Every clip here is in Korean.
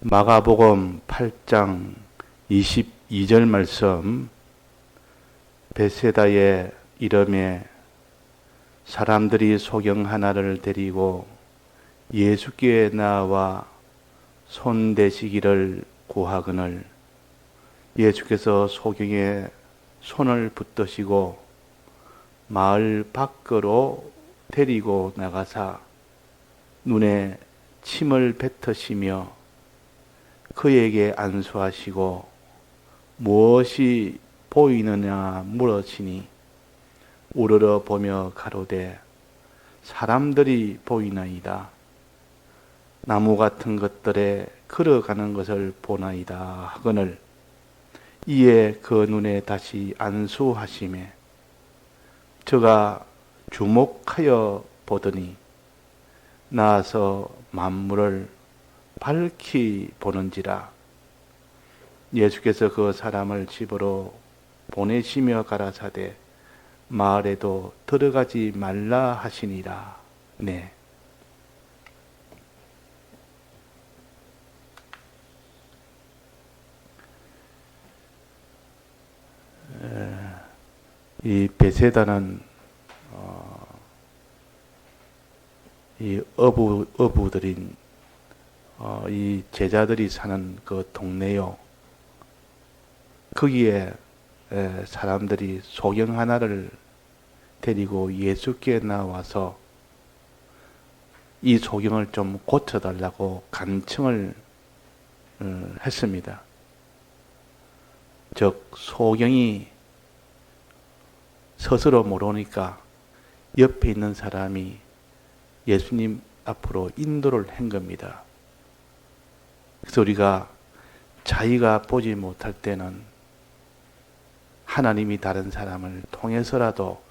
마가복음 8장 22절 말씀, 베세다의 이름에 사람들이 소경 하나를 데리고 예수께 나와 손대시기를 구하거늘 예수께서 소경에 손을 붙드시고 마을 밖으로 데리고 나가사 눈에 침을 뱉으시며 그에게 안수하시고 무엇이 보이느냐 물으시니 우러러 보며 가로되 사람들이 보이나이다. 나무 같은 것들에 걸어가는 것을 보나이다 하거늘 이에 그 눈에 다시 안수하시매 저가 주목하여 보더니 나아서 만물을 밝히 보는지라. 예수께서 그 사람을 집으로 보내시며 가라사대 마을에도 들어가지 말라 하시니라. 네. 이 베세다는 이 어부들인 이 제자들이 사는 그 동네요. 거기에 사람들이 소경 하나를 데리고 예수께 나와서 이 소경을 좀 고쳐달라고 간청을 했습니다. 즉 소경이 스스로 모르니까 옆에 있는 사람이 예수님 앞으로 인도를 한 겁니다. 그래서 우리가 자기가 보지 못할 때는 하나님이 다른 사람을 통해서라도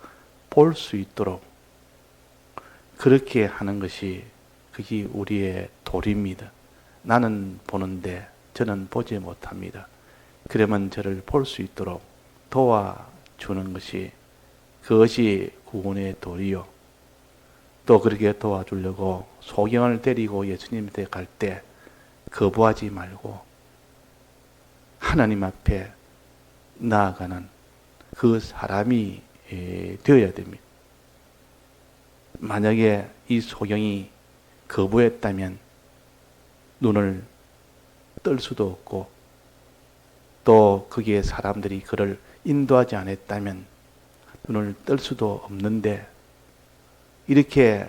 볼 수 있도록 그렇게 하는 것이 그게 우리의 도리입니다. 나는 보는데 저는 보지 못합니다. 그러면 저를 볼 수 있도록 도와주는 것이 그것이 구원의 도리요. 또 그렇게 도와주려고 소경을 데리고 예수님한테 갈 때 거부하지 말고 하나님 앞에 나아가는 그 사람이 되어야 됩니다. 만약에 이 소경이 거부했다면 눈을 뜰 수도 없고 또 거기에 사람들이 그를 인도하지 않았다면 눈을 뜰 수도 없는데 이렇게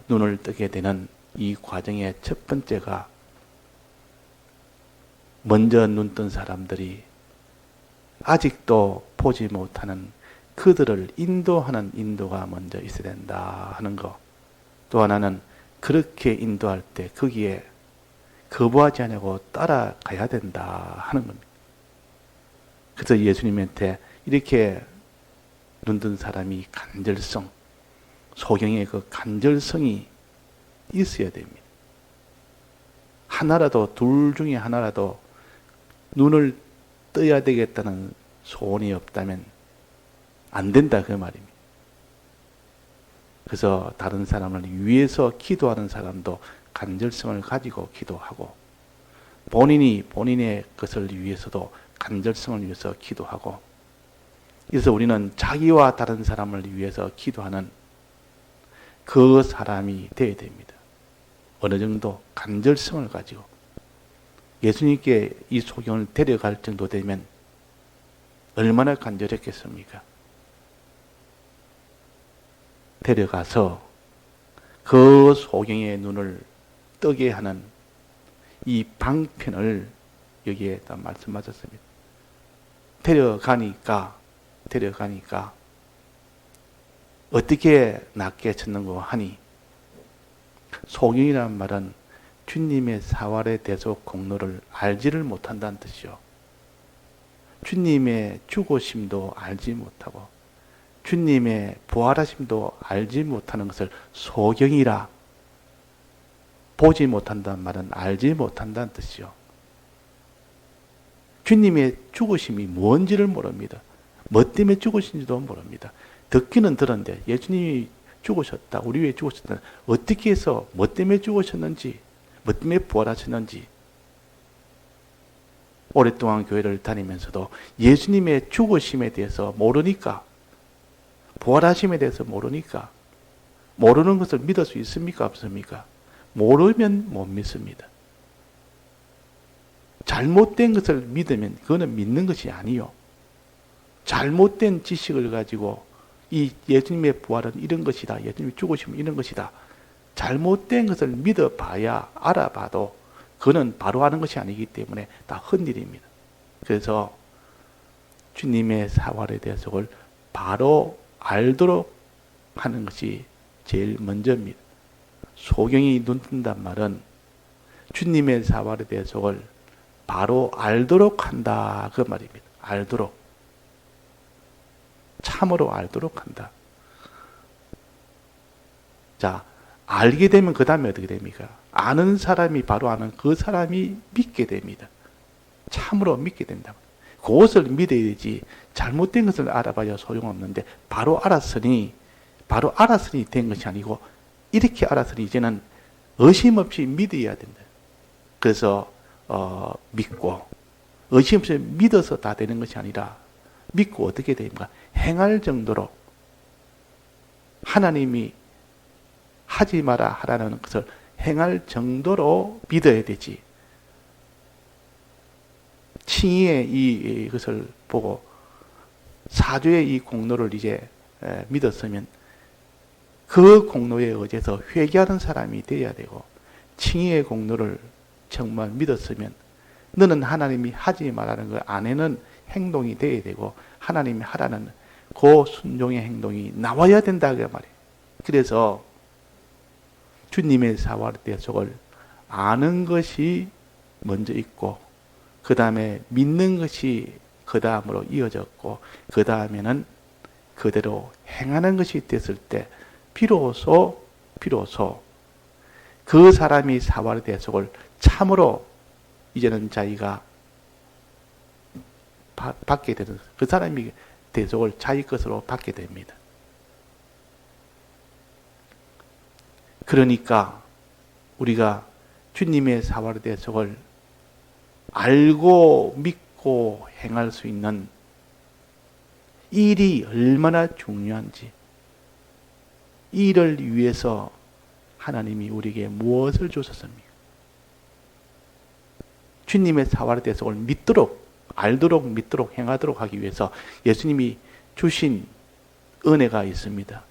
눈을 뜨게 되는 이 과정의 첫 번째가 먼저 눈 뜬 사람들이 아직도 보지 못하는 그들을 인도하는 인도가 먼저 있어야 된다 하는 것. 또 하나는 그렇게 인도할 때 거기에 거부하지 않고 따라가야 된다 하는 겁니다. 그래서 예수님한테 이렇게 눈 뜬 사람이 간절성, 소경의 그 간절성이 있어야 됩니다. 하나라도 둘 중에 하나라도 눈을 떠야 되겠다는 소원이 없다면 안 된다 그 말입니다. 그래서 다른 사람을 위해서 기도하는 사람도 간절성을 가지고 기도하고 본인이 본인의 것을 위해서도 간절성을 위해서 기도하고 그래서 우리는 자기와 다른 사람을 위해서 기도하는 그 사람이 되어야 됩니다. 어느 정도 간절성을 가지고 예수님께 이 소경을 데려갈 정도 되면 얼마나 간절했겠습니까? 데려가서 그 소경의 눈을 뜨게 하는 이 방편을 여기에다 말씀하셨습니다. 데려가니까 어떻게 낫게 쳤는고 하니 소경이라는 말은 주님의 사활의 대속 공로를 알지를 못한다는 뜻이요. 주님의 죽으심도 알지 못하고 주님의 부활하심도 알지 못하는 것을 소경이라 보지 못한다는 말은 알지 못한다는 뜻이요. 주님의 죽으심이 뭔지를 모릅니다. 뭐 때문에 죽으신지도 모릅니다. 듣기는 들었는데 예수님이 죽으셨다. 우리 위해 죽으셨다. 어떻게 해서 뭐 때문에 죽으셨는지, 뭐 때문에 부활하셨는지 오랫동안 교회를 다니면서도 예수님의 죽으심에 대해서 모르니까, 부활하심에 대해서 모르니까, 모르는 것을 믿을 수 있습니까? 없습니까? 모르면 못 믿습니다. 잘못된 것을 믿으면 그거는 믿는 것이 아니요. 잘못된 지식을 가지고 이 예수님의 부활은 이런 것이다. 예수님이 죽으시면 이런 것이다. 잘못된 것을 믿어봐야 알아봐도 그거는 바로 아는 것이 아니기 때문에 다 헛일입니다. 그래서 주님의 사활에 대해서 그걸 바로 알도록 하는 것이 제일 먼저입니다. 소경이 눈 뜬단 말은 주님의 사활에 대해서 그걸 바로 알도록 한다 그 말입니다. 알도록. 참으로 알도록 한다. 자, 알게 되면 그 다음에 어떻게 됩니까? 아는 사람이 바로 아는 그 사람이 믿게 됩니다. 참으로 믿게 된다. 그것을 믿어야 되지 잘못된 것을 알아봐야 소용없는데 바로 알았으니 된 것이 아니고 이렇게 알았으니 이제는 의심 없이 믿어야 된다. 그래서 믿고 의심 없이 믿어서 다 되는 것이 아니라 믿고 어떻게 됩니까? 행할 정도로 하나님이 하지 마라 하라는 것을 행할 정도로 믿어야 되지. 칭의의 이것을 보고 사죄의 이 공로를 이제 믿었으면 그 공로에 의해서 회개하는 사람이 되어야 되고, 칭의의 공로를 정말 믿었으면 너는 하나님이 하지 말라는 그 안에는 행동이 되어야 되고 하나님이 하라는 그 순종의 행동이 나와야 된다 그 말이에요. 그래서 주님의 사활에 대해서 그걸 아는 것이 먼저 있고 그 다음에 믿는 것이 그 다음으로 이어졌고 그 다음에는 그대로 행하는 것이 됐을 때 비로소 그 사람이 사활에 대해서 그걸 참으로 이제는 자기가 받게 되는, 그 사람이 대속을 자기 것으로 받게 됩니다. 그러니까 우리가 주님의 사활에 대해서를 알고 믿고 행할 수 있는 일이 얼마나 중요한지, 이 일을 위해서 하나님이 우리에게 무엇을 주셨습니까? 주님의 사활에 대해서 믿도록, 알도록, 믿도록, 행하도록 하기 위해서 예수님이 주신 은혜가 있습니다.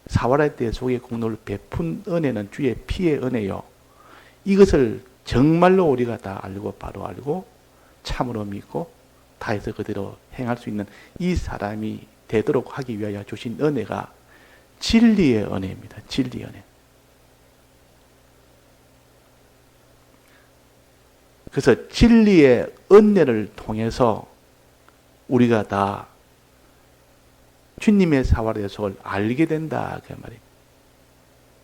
사활에 대해서 공로를 베푼 은혜는 주의 피의 은혜요. 이것을 정말로 우리가 다 알고 바로 알고 참으로 믿고 다해서 그대로 행할 수 있는 이 사람이 되도록 하기 위하여 주신 은혜가 진리의 은혜입니다. 진리의 은혜. 그래서 진리의 은혜를 통해서 우리가 다 주님의 사활에 대해서 알게 된다 그 말입니다.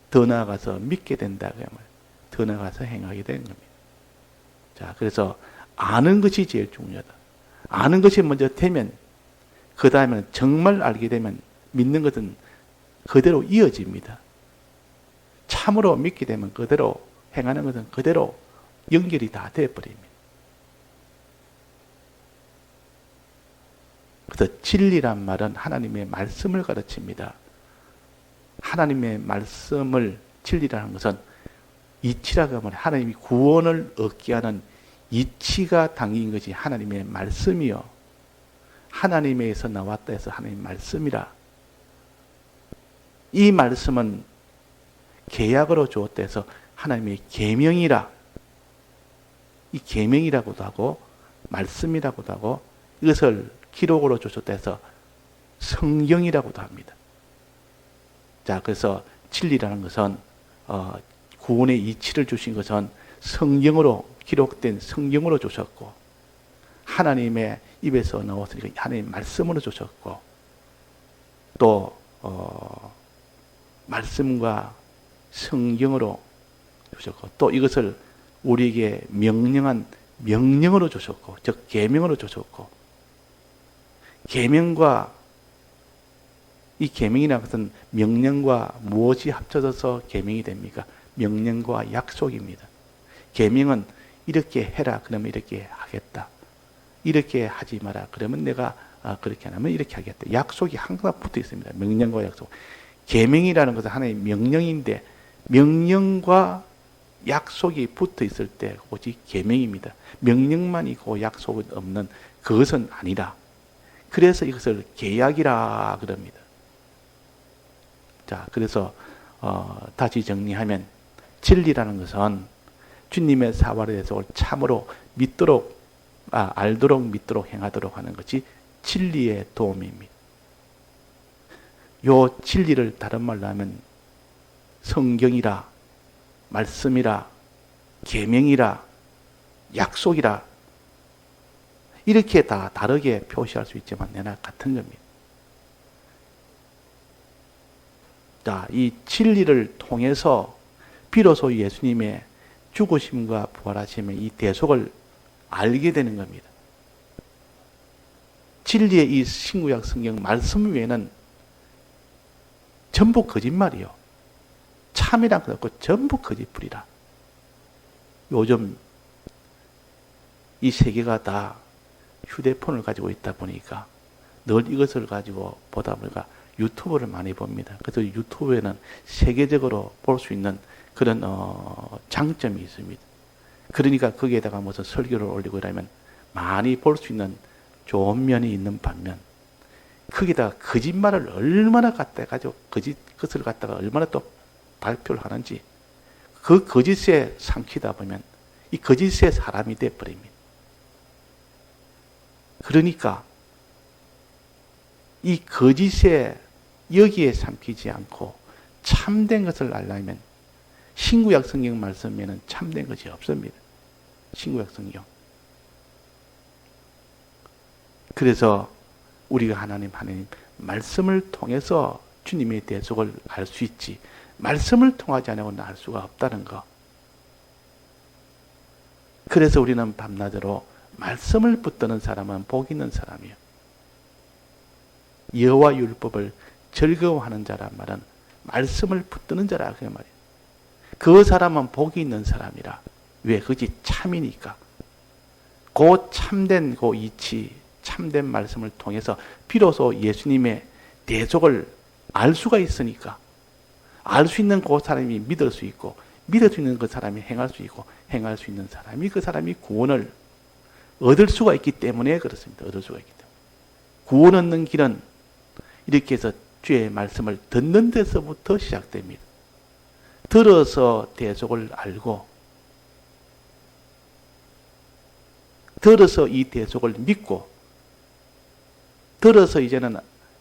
더 나아가서 믿게 된다 그 말입니다. 더 나아가서 행하게 되는 겁니다. 자, 그래서 아는 것이 제일 중요하다. 아는 것이 먼저 되면 그 다음에는 정말 알게 되면 믿는 것은 그대로 이어집니다. 참으로 믿게 되면 그대로 행하는 것은 그대로 연결이 다 되어버립니다. 그래서 진리란 말은 하나님의 말씀을 가르칩니다. 하나님의 말씀을 진리라는 것은 이치라고 하면 하나님이 구원을 얻게 하는 이치가 담긴 것이 하나님의 말씀이요. 하나님에서 나왔다 해서 하나님의 말씀이라. 이 말씀은 계약으로 주었다 해서 하나님의 계명이라. 이 계명이라고도 하고 말씀이라고도 하고 이것을 기록으로 주셨다 해서 성경이라고도 합니다. 자, 그래서 진리라는 것은 구원의 이치를 주신 것은 성경으로 기록된 성경으로 주셨고 하나님의 입에서 나왔으니까 하나님의 말씀으로 주셨고 또 말씀과 성경으로 주셨고 또 이것을 우리에게 명령한 명령으로 주셨고 즉 계명으로 주셨고 계명과 이 계명이라는 것은 명령과 무엇이 합쳐져서 계명이 됩니까? 명령과 약속입니다. 계명은 이렇게 해라 그러면 이렇게 하겠다. 이렇게 하지 마라 그러면 내가 그렇게 안 하면 이렇게 하겠다. 약속이 항상 붙어 있습니다. 명령과 약속. 계명이라는 것은 하나의 명령인데 명령과 약속이 붙어 있을 때 오직 계명입니다. 명령만 있고 약속은 없는 그것은 아니다. 그래서 이것을 계약이라 그럽니다. 자, 그래서 다시 정리하면 진리라는 것은 주님의 사활의 대속을 참으로 믿도록 알도록 믿도록 행하도록 하는 것이 진리의 도움입니다. 요 진리를 다른 말로 하면 성경이라 말씀이라 계명이라 약속이라 이렇게 다 다르게 표시할 수 있지만 내나 같은 겁니다. 자, 이 진리를 통해서 비로소 예수님의 죽으심과 부활하심의 이 대속을 알게 되는 겁니다. 진리의 이 신구약 성경 말씀 외에는 전부 거짓말이요. 참이란 것 없고 전부 거짓불이라. 요즘 이 세계가 다 휴대폰을 가지고 있다 보니까 늘 이것을 가지고 보다 보니까 유튜브를 많이 봅니다. 그래서 유튜브에는 세계적으로 볼 수 있는 그런 장점이 있습니다. 그러니까 거기에다가 무슨 설교를 올리고 이러면 많이 볼 수 있는 좋은 면이 있는 반면 거기다가 거짓말을 얼마나 갖다 가지고 그것을 갖다가 얼마나 또 발표를 하는지 그 거짓에 삼키다 보면 이 거짓의 사람이 되어버립니다. 그러니까 이 거짓에 여기에 삼키지 않고 참된 것을 알려면 신구약 성경 말씀에는 참된 것이 없습니다. 신구약 성경. 그래서 우리가 하나님 말씀을 통해서 주님의 대속을 알 수 있지 말씀을 통하지 않고는 알 수가 없다는 것. 그래서 우리는 밤낮으로 말씀을 붙드는 사람은 복 있는 사람이에요. 여호와 율법을 즐거워하는 자란 말은 말씀을 붙드는 자라 그 말이에요. 그 사람은 복이 있는 사람이라. 왜? 그것이 참이니까. 그 참된 그 이치, 참된 말씀을 통해서 비로소 예수님의 대속을 알 수가 있으니까 알 수 있는 그 사람이 믿을 수 있고 믿을 수 있는 그 사람이 행할 수 있고 행할 수 있는 사람이 그 사람이 구원을 얻을 수가 있기 때문에 그렇습니다. 얻을 수가 있기 때문에. 구원 얻는 길은 이렇게 해서 주의 말씀을 듣는 데서부터 시작됩니다. 들어서 대속을 알고 들어서 이 대속을 믿고 들어서 이제는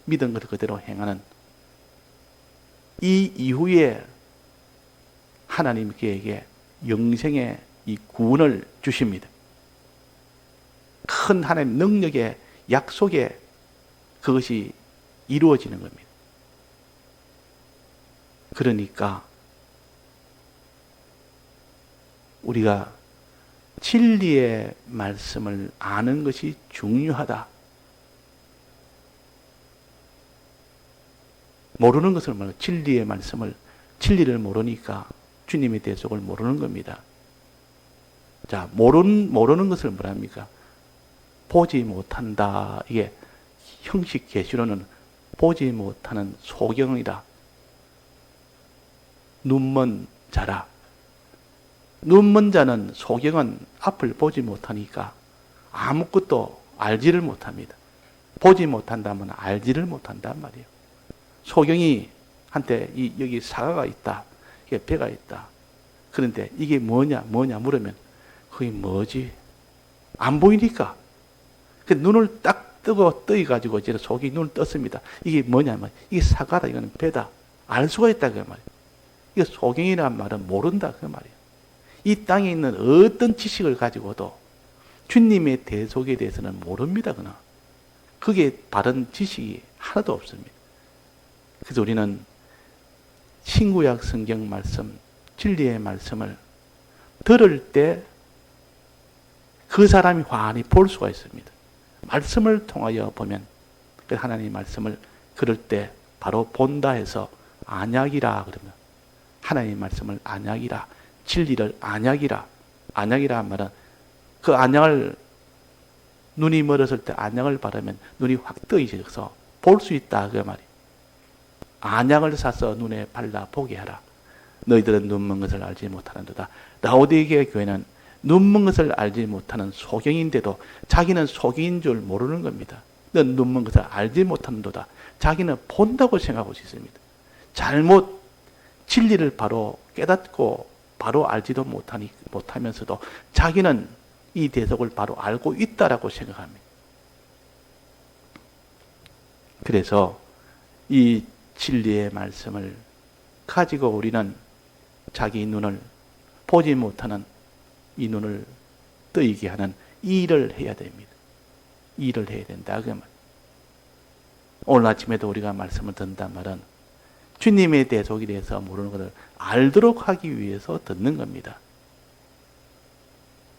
믿은 것 그대로 행하는 이 이후에 하나님 그에게 영생의 이 구원을 주십니다. 큰 하나님 능력의 약속에 그것이 이루어지는 겁니다. 그러니까 우리가 진리의 말씀을 아는 것이 중요하다. 모르는 것을 말하는 진리의 말씀을 진리를 모르니까 주님의 대속을 모르는 겁니다. 자, 모르는 것을 뭐랍니까? 보지 못한다. 이게 형식 계시로는 보지 못하는 소경이다. 눈먼 자라. 눈먼 자는 소경은 앞을 보지 못하니까 아무것도 알지를 못합니다. 보지 못한다면 알지를 못한단 말이에요. 소경이 한테 여기 사과가 있다. 이게 배가 있다. 그런데 이게 뭐냐 물으면 그게 뭐지? 안 보이니까. 그 눈을 딱 뜨고 떠가지고 이제 속이 눈을 떴습니다. 이게 뭐냐면 이게 사과다. 이거는 배다. 알 수가 있다. 그 말이에요. 이게 소경이란 말은 모른다. 그 말이에요. 이 땅에 있는 어떤 지식을 가지고도 주님의 대속에 대해서는 모릅니다. 그나. 그게 바른 지식이 하나도 없습니다. 그래서 우리는 신구약 성경 말씀, 진리의 말씀을 들을 때 그 사람이 환히 볼 수가 있습니다. 말씀을 통하여 보면 그 하나님의 말씀을 그럴 때 바로 본다 해서 안약이라 그러면 하나님의 말씀을 안약이라 진리를 안약이라 안약이란 말은 그 안약을 눈이 멀었을 때 안약을 바르면 눈이 확 뜨이져서 볼 수 있다 그 말이. 안약을 사서 눈에 발라 보게 하라. 너희들은 눈먼 것을 알지 못하는도다. 라오디게 교회는 눈먼 것을 알지 못하는 소경인데도 자기는 소경인 줄 모르는 겁니다. 넌 눈먼 것을 알지 못하는도다. 자기는 본다고 생각하고 있습니다. 잘못 진리를 바로 깨닫고 바로 알지도 못하면서도 자기는 이 대속을 바로 알고 있다라고 생각합니다. 그래서 이 진리의 말씀을 가지고 우리는 자기 눈을 보지 못하는 이 눈을 뜨이게 하는 일을 해야 됩니다. 일을 해야 된다. 그 말. 오늘 아침에도 우리가 말씀을 듣는단 말은 주님의 대속에 대해서 모르는 것을 알도록 하기 위해서 듣는 겁니다.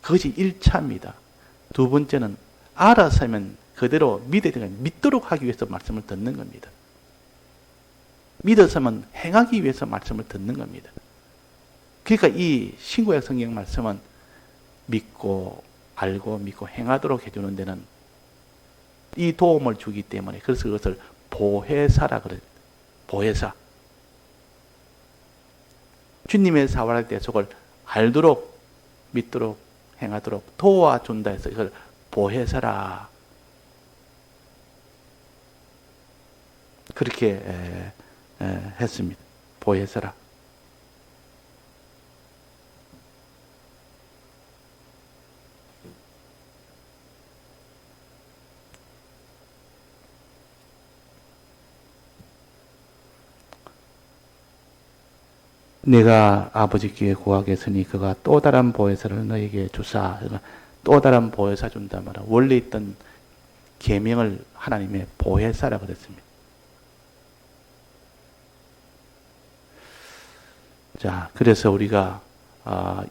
그것이 1차입니다. 두 번째는 알아서면 그대로 믿도록 하기 위해서 말씀을 듣는 겁니다. 믿어서면 행하기 위해서 말씀을 듣는 겁니다. 그러니까 이 신구약 성경 말씀은 믿고 알고 믿고 행하도록 해주는 데는 이 도움을 주기 때문에 그래서 그것을 보혜사라 그럽니다. 보혜사. 주님의 사활의 대속을 알도록 믿도록 행하도록 도와준다 해서 이걸 보혜사라. 그렇게 했습니다. 보혜사라. 내가 아버지께 구하겠으니 그가 또 다른 보혜사를 너에게 주사. 또 다른 보혜사 준다 말은 원래 있던 계명을 하나님의 보혜사라고 그랬습니다. 자, 그래서 우리가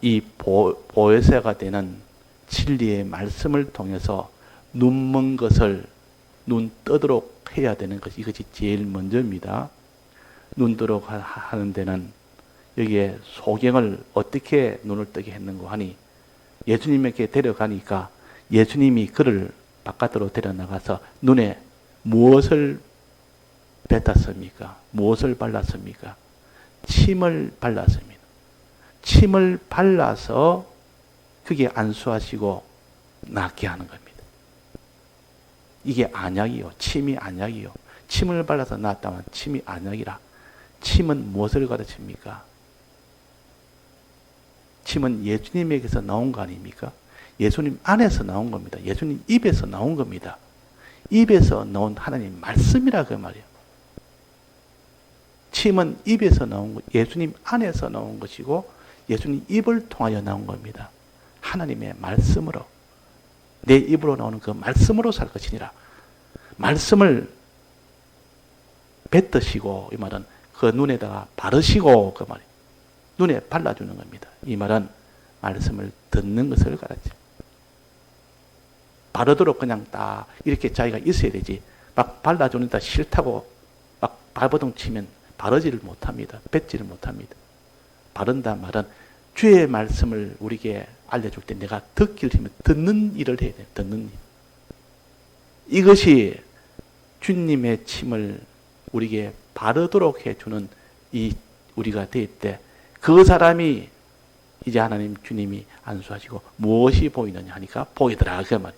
이 보혜사가 되는 진리의 말씀을 통해서 눈먼 것을 눈 뜨도록 해야 되는 것이 이것이 제일 먼저입니다. 눈 뜨도록 하는 데는 여기에 소경을 어떻게 눈을 뜨게 했는고 하니 예수님에게 데려가니까 예수님이 그를 바깥으로 데려나가서 눈에 무엇을 뱉었습니까? 무엇을 발랐습니까? 침을 발랐습니다. 침을 발라서 그게 안수하시고 낫게 하는 겁니다. 이게 안약이요. 침이 안약이요. 침을 발라서 낫다면 침이 안약이라. 침은 무엇을 가르칩니까? 침은 예수님에게서 나온 거 아닙니까? 예수님 안에서 나온 겁니다. 예수님 입에서 나온 겁니다. 입에서 나온 하나님 말씀이라 그 말이에요. 침은 입에서 나온 것, 예수님 안에서 나온 것이고 예수님 입을 통하여 나온 겁니다. 하나님의 말씀으로 내 입으로 나오는 그 말씀으로 살 것이니라. 말씀을 뱉으시고 이 말은 그 눈에다가 바르시고 그 말이에요. 눈에 발라주는 겁니다. 이 말은 말씀을 듣는 것을 가르칩니다. 바르도록 그냥 딱 이렇게 자기가 있어야 되지. 막 발라주는다 싫다고 막 발버둥 치면 바르지를 못합니다. 뱉지를 못합니다. 바른다 말은 주의 말씀을 우리에게 알려줄 때 내가 듣기를 하면 듣는 일을 해야 돼요. 듣는 일. 이것이 주님의 침을 우리에게 바르도록 해주는 이 우리가 될 때 그 사람이 이제 하나님 주님이 안수하시고 무엇이 보이느냐 하니까 보이더라 그 말.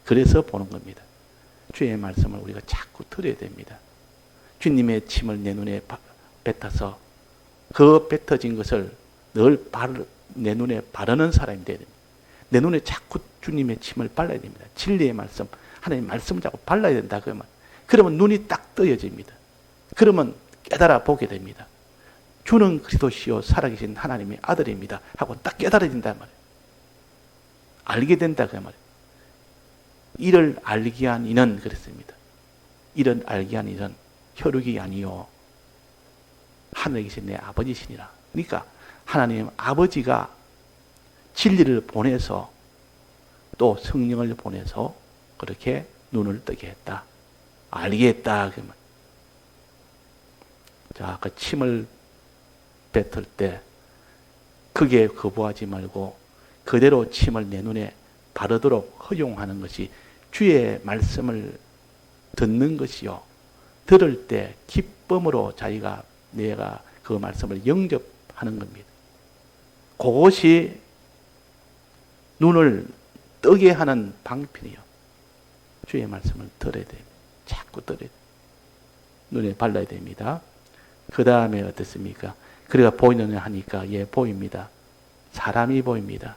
그래서 보는 겁니다. 주의 말씀을 우리가 자꾸 들어야 됩니다. 주님의 침을 내 눈에 뱉어서 그 뱉어진 것을 늘 내 눈에 바르는 사람이 돼야 됩니다. 내 눈에 자꾸 주님의 침을 발라야 됩니다. 진리의 말씀, 하나님의 말씀을 자꾸 발라야 된다 그 말. 그러면 눈이 딱 뜨여집니다. 그러면 깨달아 보게 됩니다. 주는 그리스도시요 살아계신 하나님의 아들입니다 하고 딱 깨달아진다 말이에요. 알게 된다 그 말이에요. 이를 알게 한 이는 그랬습니다. 이를 알게 한 이는 혈육이 아니요 하늘에 계신 내 아버지시니라. 그러니까 하나님 아버지가 진리를 보내서 또 성령을 보내서 그렇게 눈을 뜨게 했다. 알게 했다. 그 말. 자, 그 침을 뱉을 때 크게 거부하지 말고 그대로 침을 내 눈에 바르도록 허용하는 것이 주의 말씀을 듣는 것이요. 들을 때 기쁨으로 내가 그 말씀을 영접하는 겁니다. 그것이 눈을 뜨게 하는 방편이요. 주의 말씀을 들어야 됩니다. 자꾸 들어야 됩니다. 눈에 발라야 됩니다. 그 다음에 어떻습니까? 그래가 보이느냐 하니까 예, 보입니다. 사람이 보입니다.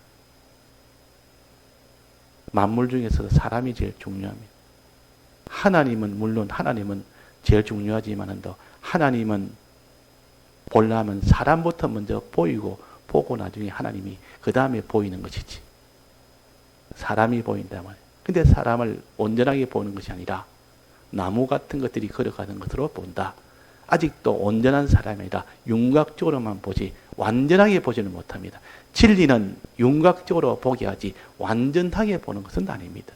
만물 중에서도 사람이 제일 중요합니다. 하나님은 제일 중요하지만도 하나님은 보려면 사람부터 먼저 보고 나중에 하나님이 그 다음에 보이는 것이지. 사람이 보인단 말이에요. 근데 사람을 온전하게 보는 것이 아니라 나무 같은 것들이 걸어가는 것으로 본다. 아직도 온전한 사람이 아니라 윤곽적으로만 보지 완전하게 보지는 못합니다. 진리는 윤곽적으로 보게 하지 완전하게 보는 것은 아닙니다.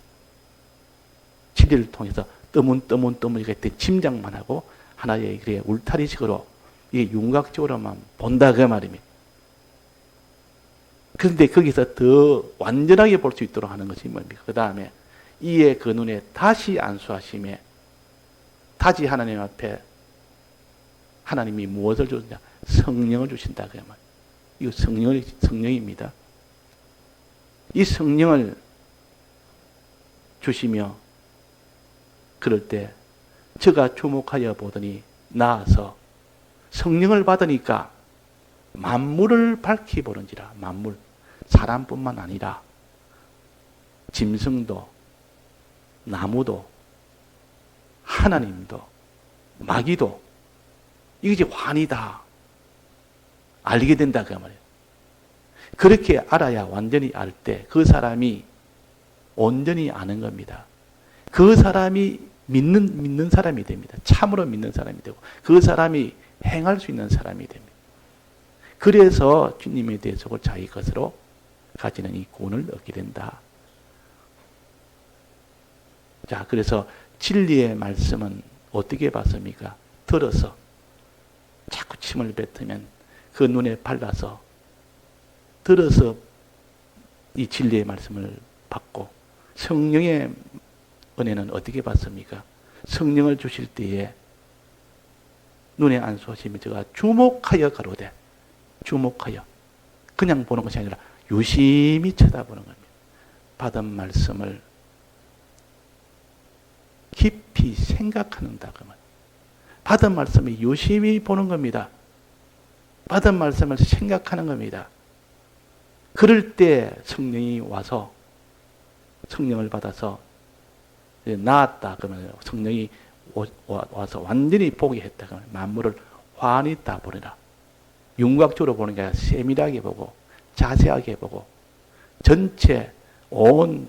진리를 통해서 뜨문뜨문 이렇게 짐작만 하고 하나의 울타리식으로 이게 윤곽적으로만 본다 그 말입니다. 그런데 거기서 더 완전하게 볼 수 있도록 하는 것이 뭡니까? 그 다음에 이에 그 눈에 다시 안수하심에 다시 하나님 앞에 하나님이 무엇을 주느냐? 성령을 주신다 그 말. 이거 성령입니다. 이 성령을 주시며 그럴 때 저가 주목하여 보더니 나아서 성령을 받으니까 만물을 밝히 보는지라. 만물, 사람뿐만 아니라 짐승도 나무도 하나님도 마귀도 이것이 환이다 알게 된다 그 말이에요. 그렇게 알아야 완전히 알 때 그 사람이 온전히 아는 겁니다. 그 사람이 믿는 사람이 됩니다. 참으로 믿는 사람이 되고 그 사람이 행할 수 있는 사람이 됩니다. 그래서 주님의 대속을 자기 것으로 가지는 이 구원을 얻게 된다. 자, 그래서 진리의 말씀은 어떻게 받습니까? 들어서 자꾸 침을 뱉으면 그 눈에 발라서 들어서 이 진리의 말씀을 받고 성령의 은혜는 어떻게 받습니까? 성령을 주실 때에 눈에 안수하시면 제가 주목하여 가로되 주목하여 그냥 보는 것이 아니라 유심히 쳐다보는 겁니다. 받은 말씀을 깊이 생각하는다 그 말. 받은 말씀을 유심히 보는 겁니다. 받은 말씀을 생각하는 겁니다. 그럴 때 성령이 와서 성령을 받아서 나았다 그러면 성령이 와서 완전히 보게 했다 그러면 만물을 환히 다 보리라. 윤곽적으로 보는 게 아니라 세밀하게 보고 자세하게 보고 전체 온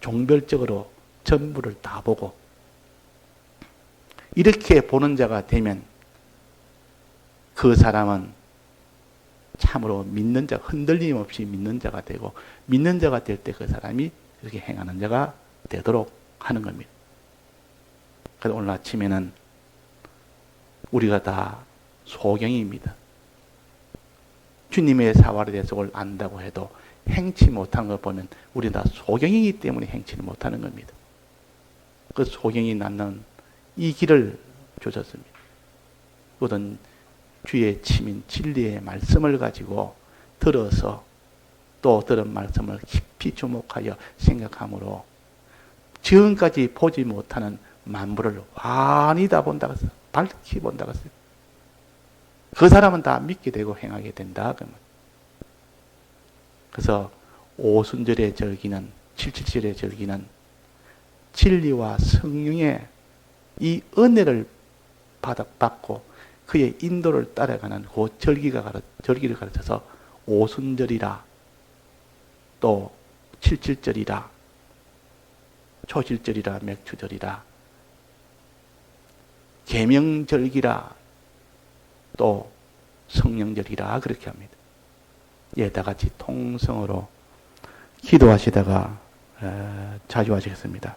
종별적으로 전부를 다 보고 이렇게 보는 자가 되면 그 사람은 참으로 믿는 자, 흔들림 없이 믿는 자가 되고 믿는 자가 될 때 그 사람이 그렇게 행하는 자가 되도록 하는 겁니다. 그래서 오늘 아침에는 우리가 다 소경입니다. 주님의 사활의 대속을 안다고 해도 행치 못하는 걸 보면 우리 다 소경이기 때문에 행치를 못하는 겁니다. 그 소경이 낳는 이 길을 주셨습니다. 그것은 주의 침인 진리의 말씀을 가지고 들어서 또 들은 말씀을 깊이 주목하여 생각함으로 지금까지 보지 못하는 만물을 환히 다 본다고 했어요. 밝히 본다고 했어요. 그 사람은 다 믿게 되고 행하게 된다. 그래서 오순절의 절기는 777의 절기는 진리와 성령의 이 은혜를 받고 그의 인도를 따라가는 그 절기를 가르쳐서 오순절이라 또 77절이라 초실절이라 맥추절이라 계명절기라 또 성령절이라 그렇게 합니다. 예, 다 같이 통성으로 기도하시다가 자주 하시겠습니다.